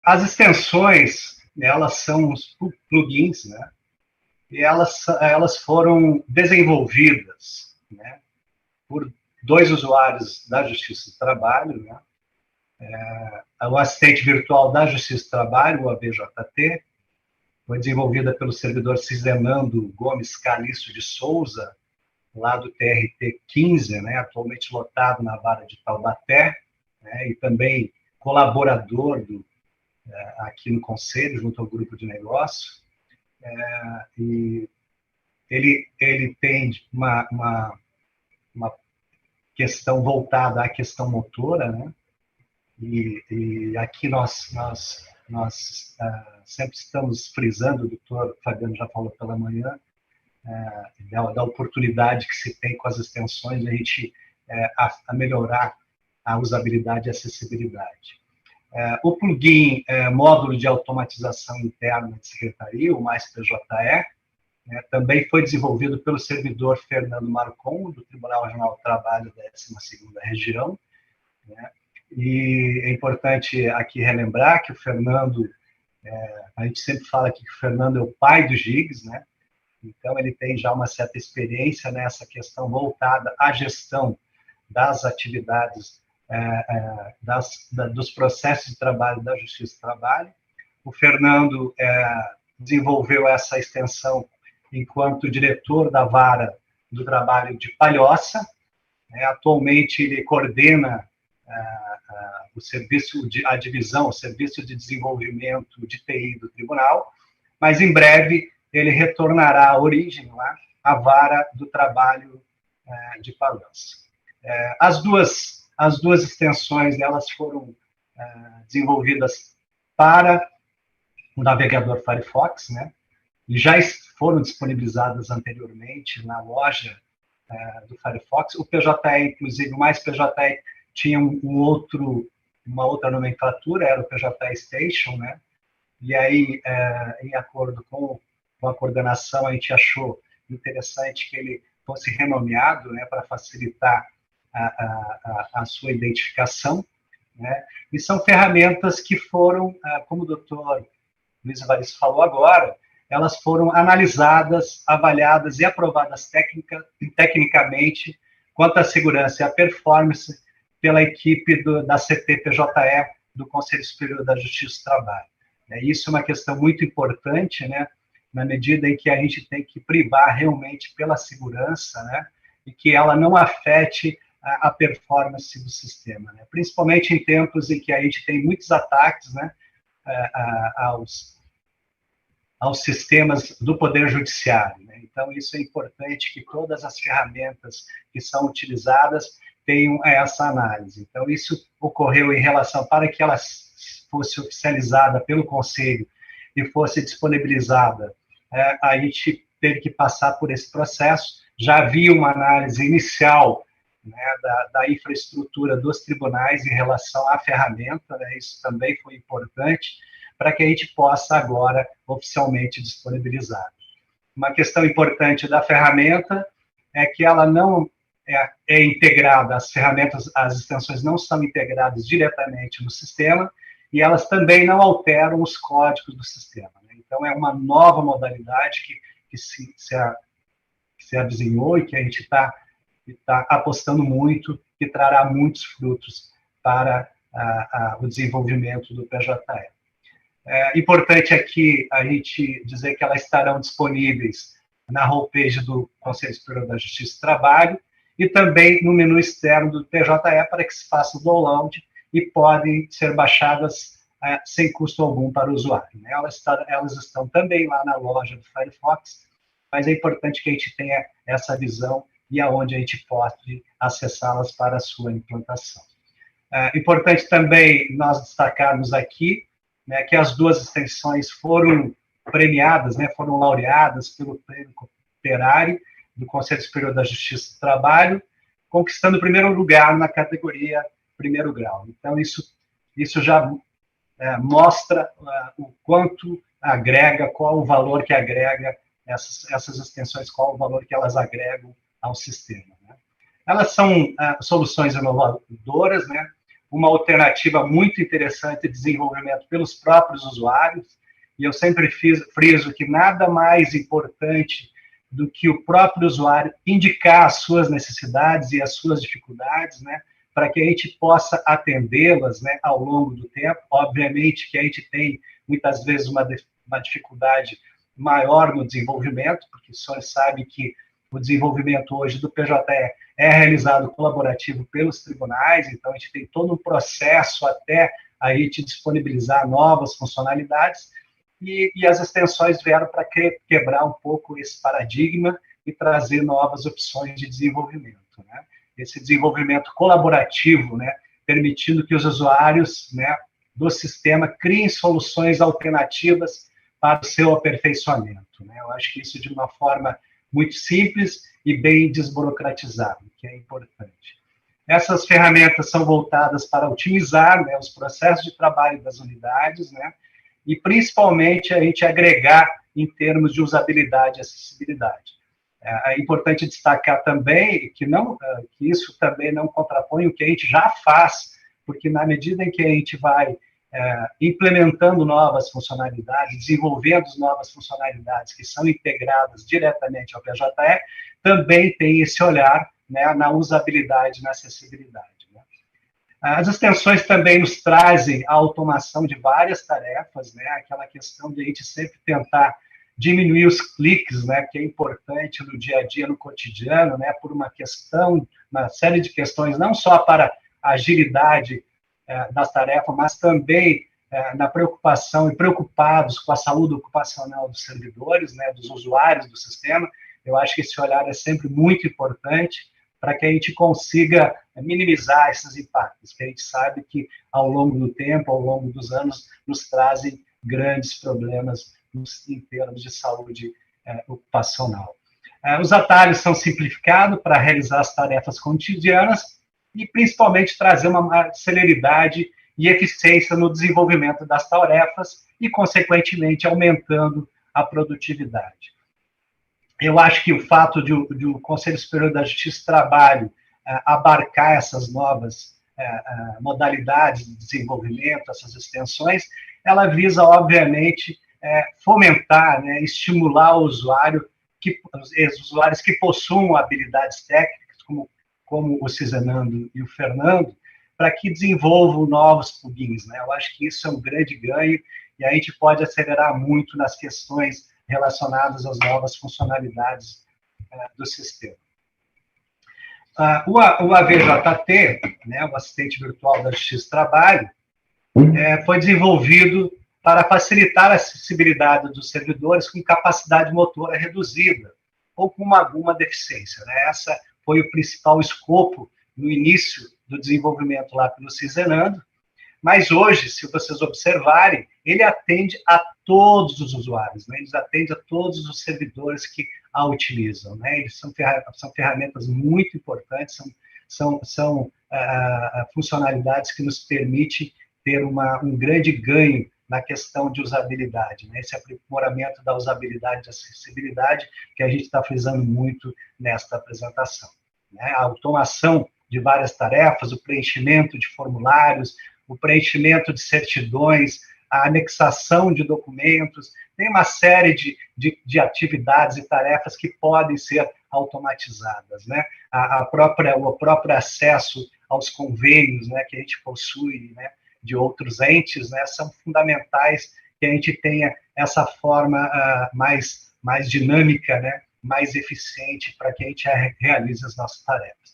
As extensões, elas são os plugins, né? E elas foram desenvolvidas, né, por dois usuários da Justiça do Trabalho, né? O assistente virtual da Justiça do Trabalho, o ABJT, foi desenvolvida pelo servidor Cisenando Gomes Calixto de Souza, lá do TRT 15, né, atualmente lotado na Vara de Taubaté, né, e também colaborador aqui no Conselho, junto ao grupo de negócio. E ele tem uma questão voltada à questão motora, né? E aqui nós sempre estamos frisando, o doutor Fabiano já falou pela manhã, da oportunidade que se tem com as extensões, a gente a melhorar a usabilidade e acessibilidade. O plugin módulo de automatização interna de secretaria, o Mais PJE, também foi desenvolvido pelo servidor Fernando Marcon, do Tribunal Regional do Trabalho da 12ª Região, né? E é importante aqui relembrar que o Fernando, a gente sempre fala aqui que o Fernando é o pai do GIGS, né? Então ele tem já uma certa experiência nessa questão voltada à gestão das atividades, dos processos de trabalho da Justiça do Trabalho. O Fernando desenvolveu essa extensão enquanto diretor da Vara do Trabalho de Palhoça. Atualmente ele coordena a divisão, o Serviço de Desenvolvimento de TI do Tribunal, mas em breve ele retornará à origem, lá, à Vara do Trabalho de Palhoça. As duas extensões, elas foram desenvolvidas para o navegador Firefox, né? E já foram disponibilizadas anteriormente na loja do Firefox. O PJE, inclusive, o Mais PJE tinha uma outra nomenclatura, era o PJE Station, né? E aí, em acordo com a coordenação, a gente achou interessante que ele fosse renomeado, né, para facilitar a sua identificação, né? E são ferramentas que foram, como o doutor Luiz Evaristo falou agora, elas foram analisadas, avaliadas e aprovadas tecnicamente quanto à segurança e à performance pela equipe da CT-PJE, do Conselho Superior da Justiça do Trabalho. Isso é uma questão muito importante, né, na medida em que a gente tem que privar realmente pela segurança, né, e que ela não afete a performance do sistema, né, principalmente em tempos em que a gente tem muitos ataques, né, aos sistemas do Poder Judiciário, né? Então, isso é importante que todas as ferramentas que são utilizadas tenham essa análise. Então, isso ocorreu em relação, para que ela fosse oficializada pelo Conselho e fosse disponibilizada, a gente teve que passar por esse processo. Já havia uma análise inicial, né, da infraestrutura dos tribunais em relação à ferramenta, né? Isso também foi importante, para que a gente possa agora oficialmente disponibilizar. Uma questão importante da ferramenta é que ela não é integrada, as ferramentas, as extensões não são integradas diretamente no sistema e elas também não alteram os códigos do sistema, né? Então, é uma nova modalidade que se avizinhou e que a gente está apostando muito, que trará muitos frutos para o desenvolvimento do PJE. Importante aqui a gente dizer que elas estarão disponíveis na homepage do Conselho Superior da Justiça do Trabalho e também no menu externo do PJE para que se faça o download e podem ser baixadas sem custo algum para o usuário, né? Elas estão também lá na loja do Firefox, mas é importante que a gente tenha essa visão e aonde a gente pode acessá-las para a sua implantação. Importante também nós destacarmos aqui, né, que as duas extensões foram premiadas, né, foram laureadas pelo Prêmio Cooperari do Conselho Superior da Justiça do Trabalho, conquistando o primeiro lugar na categoria primeiro grau. Então, isso já mostra o quanto agrega, qual o valor que agrega essas extensões, qual o valor que elas agregam ao sistema, né? Elas são soluções inovadoras, né? uma alternativa muito interessante de desenvolvimento pelos próprios usuários, e eu sempre friso que nada mais importante do que o próprio usuário indicar as suas necessidades e as suas dificuldades, né, para que a gente possa atendê-las, né, ao longo do tempo. Obviamente que a gente tem, muitas vezes, uma dificuldade maior no desenvolvimento, porque o senhor sabe que o desenvolvimento hoje do PJE é realizado colaborativo pelos tribunais, então a gente tem todo um processo até a gente disponibilizar novas funcionalidades, e as extensões vieram para quebrar um pouco esse paradigma e trazer novas opções de desenvolvimento, né? Esse desenvolvimento colaborativo, né, permitindo que os usuários, né, do sistema criem soluções alternativas para o seu aperfeiçoamento, né? Eu acho que isso de uma forma muito simples e bem desburocratizada, que é importante. Essas ferramentas são voltadas para otimizar, né, os processos de trabalho das unidades, né, e principalmente a gente agregar em termos de usabilidade e acessibilidade. É importante destacar também que isso também não contrapõe o que a gente já faz, porque na medida em que a gente vai implementando novas funcionalidades, desenvolvendo novas funcionalidades que são integradas diretamente ao PJE, também tem esse olhar, né, na usabilidade e na acessibilidade. As extensões também nos trazem a automação de várias tarefas, né? Aquela questão de a gente sempre tentar diminuir os cliques, né? Que é importante no dia a dia, no cotidiano, né? Por uma série de questões, não só para a agilidade das tarefas, mas também na preocupação e preocupados com a saúde ocupacional dos servidores, né? Dos usuários do sistema. Eu acho que esse olhar é sempre muito importante para que a gente consiga minimizar esses impactos, que a gente sabe que, ao longo do tempo, ao longo dos anos, nos trazem grandes problemas em termos de saúde ocupacional. Os atalhos são simplificados para realizar as tarefas cotidianas e, principalmente, trazer uma celeridade e eficiência no desenvolvimento das tarefas e, consequentemente, aumentando a produtividade. Eu acho que o fato de o Conselho Superior da Justiça do Trabalho abarcar essas novas modalidades de desenvolvimento, essas extensões, ela visa, obviamente, fomentar, né, estimular os usuários que possuam habilidades técnicas, como o Cizenando e o Fernando, para que desenvolvam novos plugins, né? Eu acho que isso é um grande ganho e a gente pode acelerar muito nas questões relacionadas às novas funcionalidades do sistema. O AVJT, né, o Assistente Virtual da Justiça do Trabalho, foi desenvolvido para facilitar a acessibilidade dos servidores com capacidade motora reduzida ou com alguma deficiência, né? Essa foi o principal escopo no início do desenvolvimento lá pelo Cizenando, mas hoje, se vocês observarem, ele atende a todos os usuários, né? Ele atende a todos os servidores que a utilizam, né? Eles são ferramentas muito importantes, são funcionalidades que nos permitem ter um grande ganho na questão de usabilidade, né? Esse aprimoramento da usabilidade e acessibilidade que a gente está frisando muito nesta apresentação, né? A automação de várias tarefas, o preenchimento de formulários, o preenchimento de certidões, a anexação de documentos, tem uma série de atividades e tarefas que podem ser automatizadas, né? O próprio acesso aos convênios, né, que a gente possui, né, de outros entes, né, são fundamentais que a gente tenha essa forma mais dinâmica, né, mais eficiente para que a gente realize as nossas tarefas.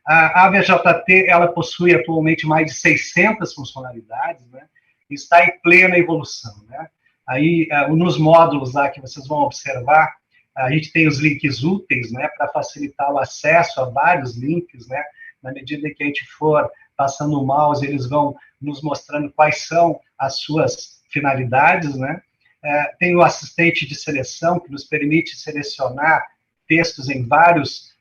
A AVJT, ela possui atualmente mais de 600 funcionalidades, né, e está em plena evolução, né. Aí, nos módulos lá que vocês vão observar, a gente tem os links úteis, né, para facilitar o acesso a vários links, né, na medida que a gente for passando o mouse, eles vão nos mostrando quais são as suas finalidades, né. Tem o assistente de seleção, que nos permite selecionar textos em vários,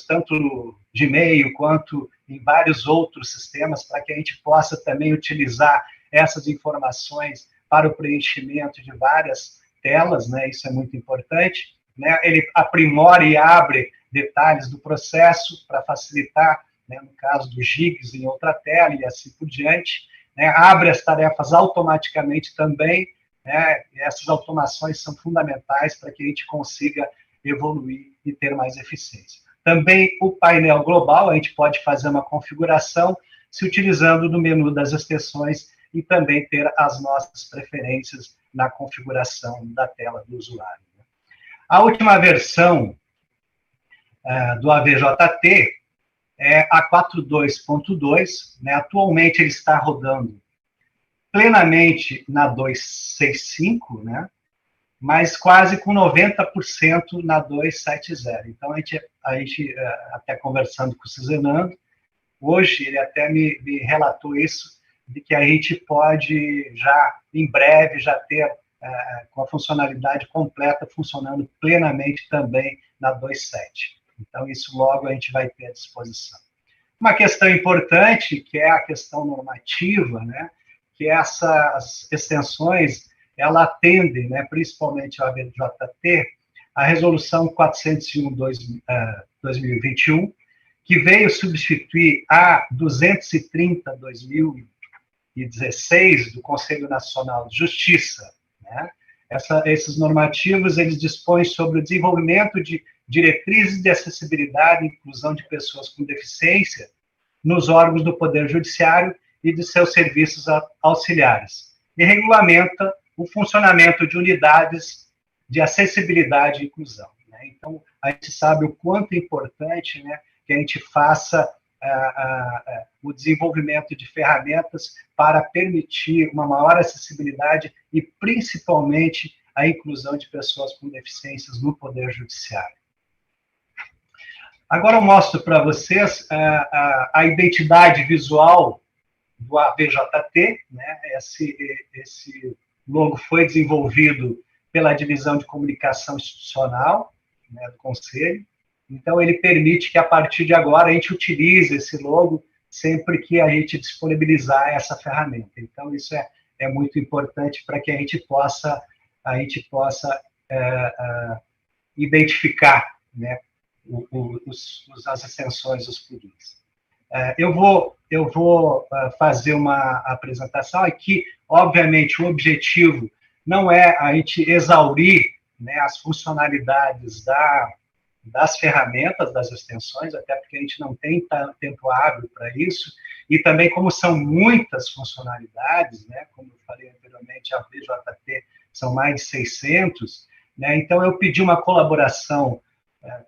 tanto no Gmail, quanto em vários outros sistemas, para que a gente possa também utilizar essas informações para o preenchimento de várias telas, né, isso é muito importante, né, ele aprimora e abre detalhes do processo para facilitar né, no caso do GIGS em outra tela e assim por diante, né, abre as tarefas automaticamente também, né, e essas automações são fundamentais para que a gente consiga evoluir e ter mais eficiência. Também o painel global, a gente pode fazer uma configuração se utilizando do menu das extensões e também ter as nossas preferências na configuração da tela do usuário. A última versão do AVJT é a 4.2.2, né? Atualmente ele está rodando plenamente na 265, né? Mas quase com 90% na 270. Então, a gente até conversando com o Cizenando, hoje ele até me relatou isso, de que a gente pode já, em breve, já ter com a funcionalidade completa funcionando plenamente também na 2.7. Então, isso logo a gente vai ter à disposição. Uma questão importante, que é a questão normativa, né, que essas extensões, ela atendem, né, principalmente o AVJT, a resolução 401/2021, que veio substituir a 230/2016 do Conselho Nacional de Justiça, né? Esses normativos, eles dispõem sobre o desenvolvimento de diretrizes de acessibilidade e inclusão de pessoas com deficiência nos órgãos do Poder Judiciário e de seus serviços auxiliares, e regulamenta o funcionamento de unidades de acessibilidade e inclusão, né? Então, a gente sabe o quanto é importante, né, que a gente faça o desenvolvimento de ferramentas para permitir uma maior acessibilidade e, principalmente, a inclusão de pessoas com deficiências no Poder Judiciário. Agora eu mostro para vocês a identidade visual do AVJT, né? Esse logo foi desenvolvido pela Divisão de Comunicação Institucional, né, do Conselho. Então, ele permite que, a partir de agora, a gente utilize esse logo sempre que a gente disponibilizar essa ferramenta. Então, isso é muito importante para que a gente possa identificar, né, as extensões, os plugins. Eu vou fazer uma apresentação aqui. Obviamente, o objetivo não é a gente exaurir, né, as funcionalidades das ferramentas, das extensões, até porque a gente não tem tempo hábil para isso, e também como são muitas funcionalidades, né, como eu falei anteriormente, a VJT são mais de 600, né, então eu pedi uma colaboração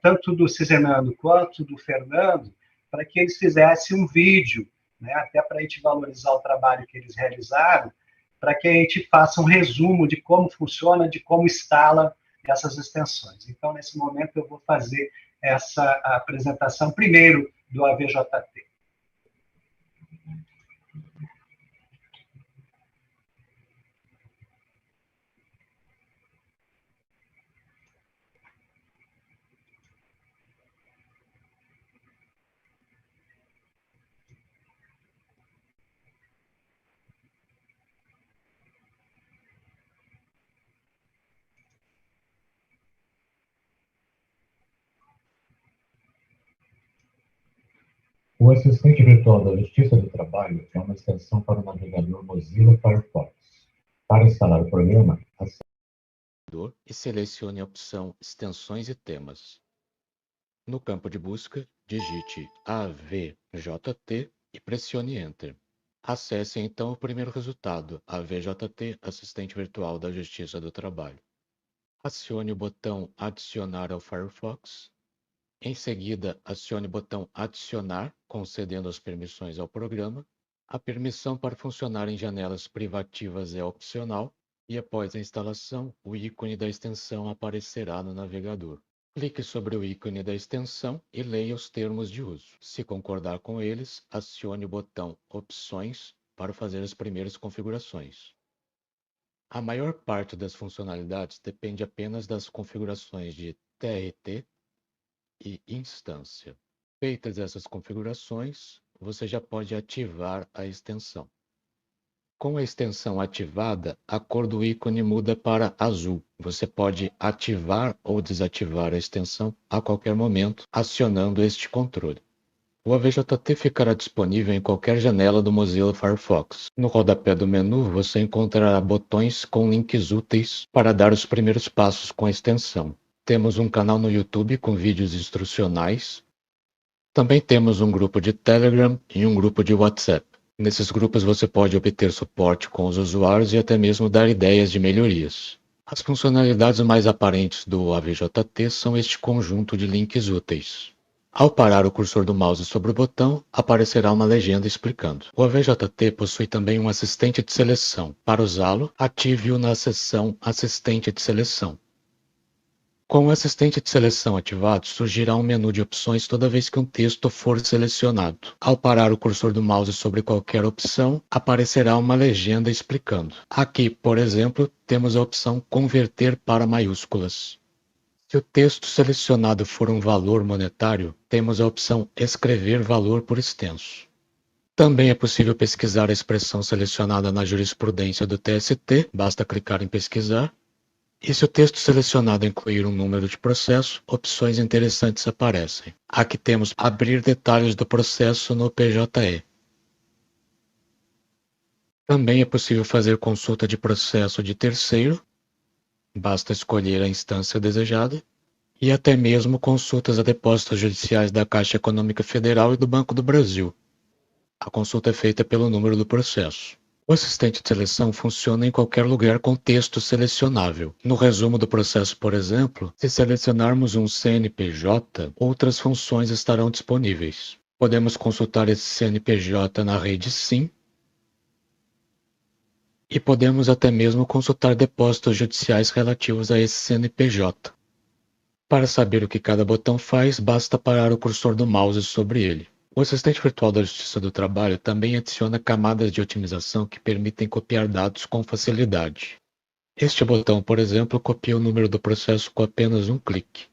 tanto do Cizenando quanto do Fernando, para que eles fizessem um vídeo, né, até para a gente valorizar o trabalho que eles realizaram, para que a gente faça um resumo de como funciona, de como instala essas extensões. Então, nesse momento, eu vou fazer essa apresentação primeiro do AVJT. O assistente virtual da Justiça do Trabalho é uma extensão para o navegador Mozilla Firefox. Para instalar o programa, acesse e selecione a opção Extensões e Temas. No campo de busca, digite AVJT e pressione Enter. Acesse então o primeiro resultado, AVJT, Assistente Virtual da Justiça do Trabalho. Acione o botão Adicionar ao Firefox. Em seguida, acione o botão Adicionar, concedendo as permissões ao programa. A permissão para funcionar em janelas privativas é opcional e, após a instalação, o ícone da extensão aparecerá no navegador. Clique sobre o ícone da extensão e leia os termos de uso. Se concordar com eles, acione o botão Opções para fazer as primeiras configurações. A maior parte das funcionalidades depende apenas das configurações de TRT e instância. Feitas essas configurações, você já pode ativar a extensão. Com a extensão ativada, a cor do ícone muda para azul. Você pode ativar ou desativar a extensão a qualquer momento, acionando este controle. O AVJT ficará disponível em qualquer janela do Mozilla Firefox. No rodapé do menu, você encontrará botões com links úteis para dar os primeiros passos com a extensão. Temos um canal no YouTube com vídeos instrucionais. Também temos um grupo de Telegram e um grupo de WhatsApp. Nesses grupos você pode obter suporte com os usuários e até mesmo dar ideias de melhorias. As funcionalidades mais aparentes do AVJT são este conjunto de links úteis. Ao parar o cursor do mouse sobre o botão, aparecerá uma legenda explicando. O AVJT possui também um assistente de seleção. Para usá-lo, ative-o na seção Assistente de Seleção. Com o assistente de seleção ativado, surgirá um menu de opções toda vez que um texto for selecionado. Ao parar o cursor do mouse sobre qualquer opção, aparecerá uma legenda explicando. Aqui, por exemplo, temos a opção Converter para maiúsculas. Se o texto selecionado for um valor monetário, temos a opção Escrever valor por extenso. Também é possível pesquisar a expressão selecionada na jurisprudência do TST, basta clicar em Pesquisar. E se o texto selecionado incluir um número de processo, opções interessantes aparecem. Aqui temos Abrir detalhes do processo no PJE. Também é possível fazer consulta de processo de terceiro, basta escolher a instância desejada, e até mesmo consultas a depósitos judiciais da Caixa Econômica Federal e do Banco do Brasil. A consulta é feita pelo número do processo. O assistente de seleção funciona em qualquer lugar com texto selecionável. No resumo do processo, por exemplo, se selecionarmos um CNPJ, outras funções estarão disponíveis. Podemos consultar esse CNPJ na rede SIM e podemos até mesmo consultar depósitos judiciais relativos a esse CNPJ. Para saber o que cada botão faz, basta parar o cursor do mouse sobre ele. O assistente virtual da Justiça do Trabalho também adiciona camadas de otimização que permitem copiar dados com facilidade. Este botão, por exemplo, copia o número do processo com apenas um clique.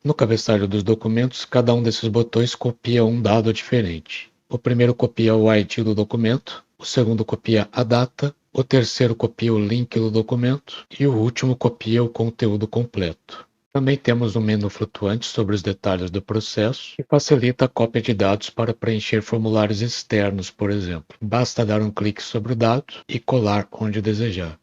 No cabeçalho dos documentos, cada um desses botões copia um dado diferente. O primeiro copia o ID do documento, o segundo copia a data, o terceiro copia o link do documento e o último copia o conteúdo completo. Também temos um menu flutuante sobre os detalhes do processo, que facilita a cópia de dados para preencher formulários externos, por exemplo. Basta dar um clique sobre o dado e colar onde desejar.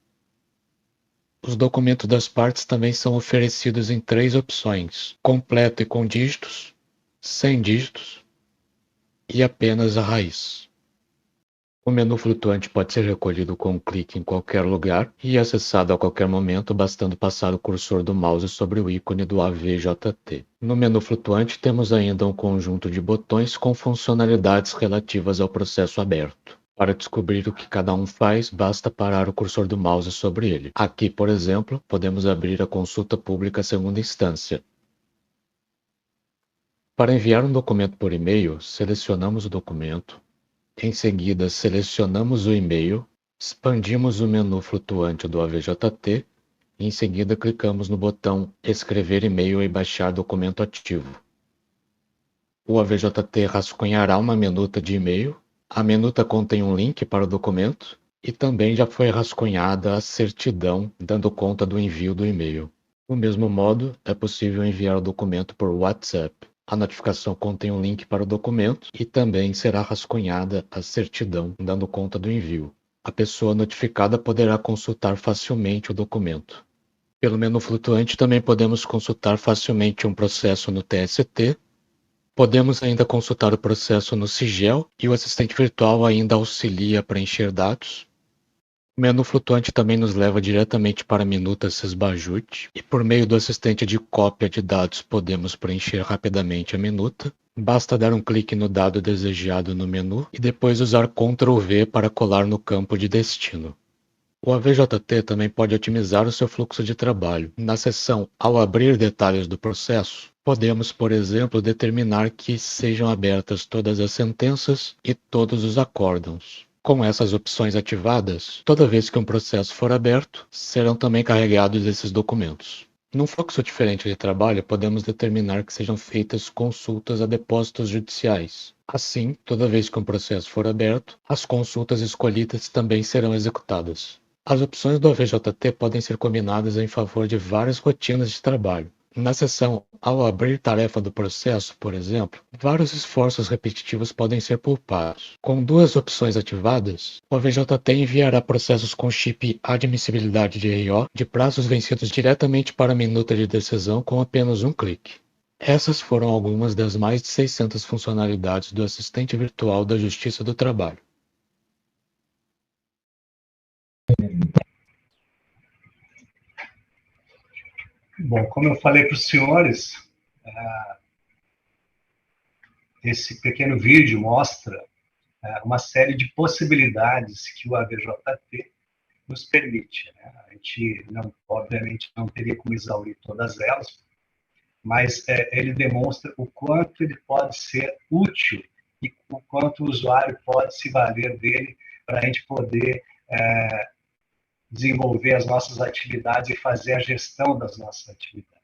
Os documentos das partes também são oferecidos em 3 opções: completo e com dígitos, sem dígitos e apenas a raiz. O menu flutuante pode ser recolhido com um clique em qualquer lugar e acessado a qualquer momento, bastando passar o cursor do mouse sobre o ícone do AVJT. No menu flutuante temos ainda um conjunto de botões com funcionalidades relativas ao processo aberto. Para descobrir o que cada um faz, basta parar o cursor do mouse sobre ele. Aqui, por exemplo, podemos abrir a consulta pública segunda instância. Para enviar um documento por e-mail, selecionamos o documento. Em seguida, selecionamos o e-mail, expandimos o menu flutuante do AVJT e em seguida clicamos no botão Escrever e-mail e baixar documento ativo. O AVJT rascunhará uma minuta de e-mail. A minuta contém um link para o documento e também já foi rascunhada a certidão dando conta do envio do e-mail. Do mesmo modo, é possível enviar o documento por WhatsApp. A notificação contém um link para o documento e também será rascunhada a certidão, dando conta do envio. A pessoa notificada poderá consultar facilmente o documento. Pelo menu flutuante também podemos consultar facilmente um processo no TST. Podemos ainda consultar o processo no Sigel e o assistente virtual ainda auxilia a preencher dados. O menu flutuante também nos leva diretamente para a minuta Sysbajut e por meio do assistente de cópia de dados podemos preencher rapidamente a minuta. Basta dar um clique no dado desejado no menu e depois usar Ctrl V para colar no campo de destino. O AVJT também pode otimizar o seu fluxo de trabalho. Na seção Ao abrir detalhes do processo, podemos, por exemplo, determinar que sejam abertas todas as sentenças e todos os acórdãos. Com essas opções ativadas, toda vez que um processo for aberto, serão também carregados esses documentos. Num fluxo diferente de trabalho, podemos determinar que sejam feitas consultas a depósitos judiciais. Assim, toda vez que um processo for aberto, as consultas escolhidas também serão executadas. As opções do AVJT podem ser combinadas em favor de várias rotinas de trabalho. Na seção Ao abrir tarefa do processo, por exemplo, vários esforços repetitivos podem ser poupados. Com duas opções ativadas, o AVJT enviará processos com chip admissibilidade de RO de prazos vencidos diretamente para a minuta de decisão com apenas um clique. Essas foram algumas das mais de 600 funcionalidades do assistente virtual da Justiça do Trabalho. Bom, como eu falei para os senhores, esse pequeno vídeo mostra uma série de possibilidades que o AVJT nos permite, né? A gente, obviamente, não teria como exaurir todas elas, mas ele demonstra o quanto ele pode ser útil e o quanto o usuário pode se valer dele para a gente poder desenvolver as nossas atividades e fazer a gestão das nossas atividades.